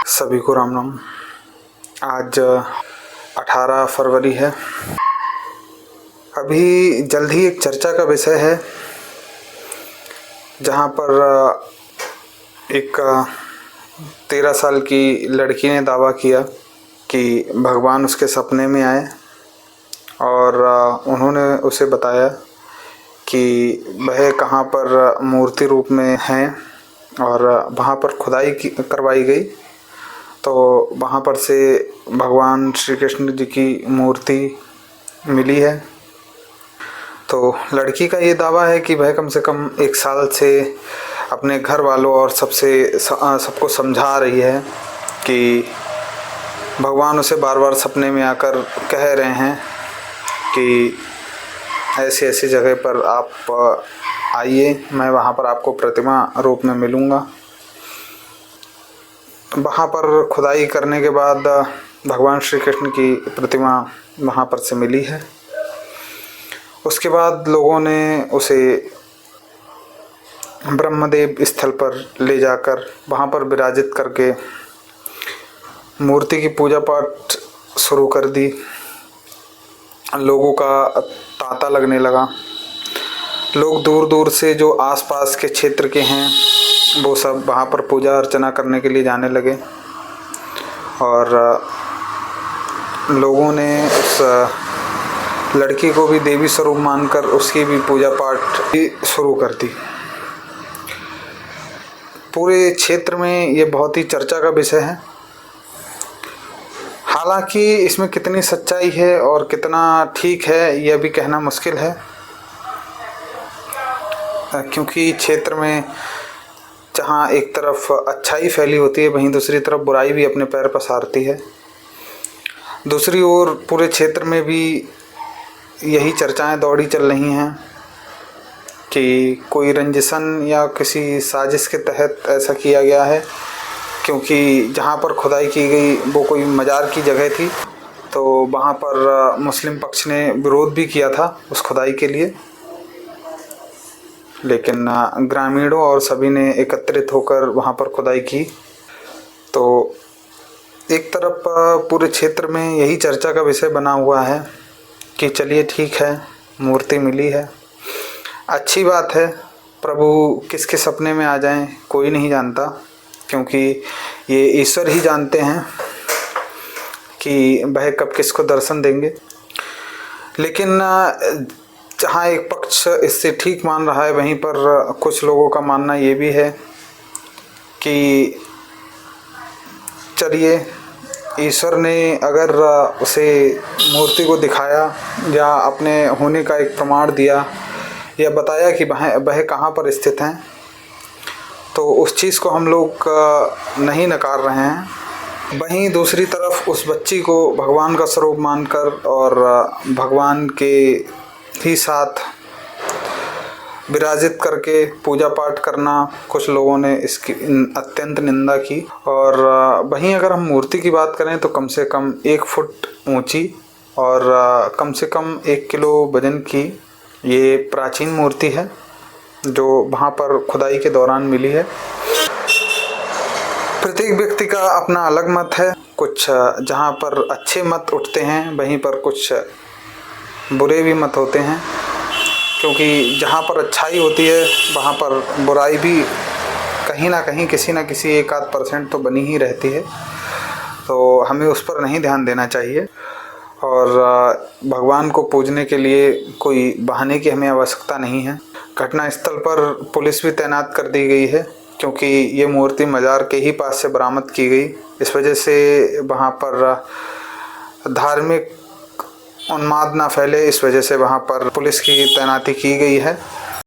सभी को राम राम। आज 18 फरवरी है। अभी जल्द ही एक चर्चा का विषय है जहाँ पर एक 13 साल की लड़की ने दावा किया कि भगवान उसके सपने में आए और उन्होंने उसे बताया कि वह कहाँ पर मूर्ति रूप में हैं और वहाँ पर खुदाई करवाई गई तो वहाँ पर से भगवान श्री कृष्ण जी की मूर्ति मिली है। तो लड़की का ये दावा है कि वह कम से कम 1 साल से अपने घर वालों और सबको समझा रही है कि भगवान उसे बार बार सपने में आकर कह रहे हैं कि ऐसी ऐसी जगह पर आप आइए, मैं वहाँ पर आपको प्रतिमा रूप में मिलूँगा। वहाँ पर खुदाई करने के बाद भगवान श्री कृष्ण की प्रतिमा वहाँ पर से मिली है। उसके बाद लोगों ने उसे ब्रह्मदेव स्थल पर ले जाकर वहाँ पर विराजित करके मूर्ति की पूजा पाठ शुरू कर दी। लोगों का तांता लगने लगा। लोग दूर दूर से जो आसपास के क्षेत्र के हैं वो सब वहाँ पर पूजा अर्चना करने के लिए जाने लगे और लोगों ने उस लड़की को भी देवी स्वरूप मानकर उसकी भी पूजा पाठ भी शुरू कर दी। पूरे क्षेत्र में ये बहुत ही चर्चा का विषय है। हालांकि इसमें कितनी सच्चाई है और कितना ठीक है यह भी कहना मुश्किल है, क्योंकि क्षेत्र में जहाँ एक तरफ अच्छाई फैली होती है वहीं दूसरी तरफ बुराई भी अपने पैर पसारती है। दूसरी ओर पूरे क्षेत्र में भी यही चर्चाएं दौड़ी चल रही हैं कि कोई रंजिशन या किसी साजिश के तहत ऐसा किया गया है, क्योंकि जहाँ पर खुदाई की गई वो कोई मज़ार की जगह थी। तो वहाँ पर मुस्लिम पक्ष ने विरोध भी किया था उस खुदाई के लिए, लेकिन ग्रामीणों और सभी ने एकत्रित होकर वहाँ पर खुदाई की। तो एक तरफ पूरे क्षेत्र में यही चर्चा का विषय बना हुआ है कि चलिए ठीक है, मूर्ति मिली है, अच्छी बात है। प्रभु किसके सपने में आ जाएं कोई नहीं जानता, क्योंकि ये ईश्वर ही जानते हैं कि वह कब किसको दर्शन देंगे। लेकिन जहाँ एक पक्ष इससे ठीक मान रहा है वहीं पर कुछ लोगों का मानना ये भी है कि चलिए, ईश्वर ने अगर उसे मूर्ति को दिखाया या अपने होने का एक प्रमाण दिया या बताया कि वह कहाँ पर स्थित हैं, तो उस चीज़ को हम लोग नहीं नकार रहे हैं। वहीं दूसरी तरफ उस बच्ची को भगवान का स्वरूप मानकर और भगवान के ही साथ विराजित करके पूजा पाठ करना कुछ लोगों ने इसकी अत्यंत निंदा की। और वहीं अगर हम मूर्ति की बात करें तो कम से कम 1 फुट ऊंची और कम से कम 1 किलो वजन की ये प्राचीन मूर्ति है जो वहाँ पर खुदाई के दौरान मिली है। प्रत्येक व्यक्ति का अपना अलग मत है। कुछ जहाँ पर अच्छे मत उठते हैं वहीं पर कुछ बुरे भी मत होते हैं, क्योंकि जहाँ पर अच्छाई होती है वहाँ पर बुराई भी कहीं ना कहीं किसी न किसी 1-8% तो बनी ही रहती है। तो हमें उस पर नहीं ध्यान देना चाहिए और भगवान को पूजने के लिए कोई बहाने की हमें आवश्यकता नहीं है। घटनास्थल पर पुलिस भी तैनात कर दी गई है, क्योंकि ये मूर्ति मज़ार के ही पास से बरामद की गई। इस वजह से वहाँ पर धार्मिक उन्माद ना फैले, इस वजह से वहाँ पर पुलिस की तैनाती की गई है।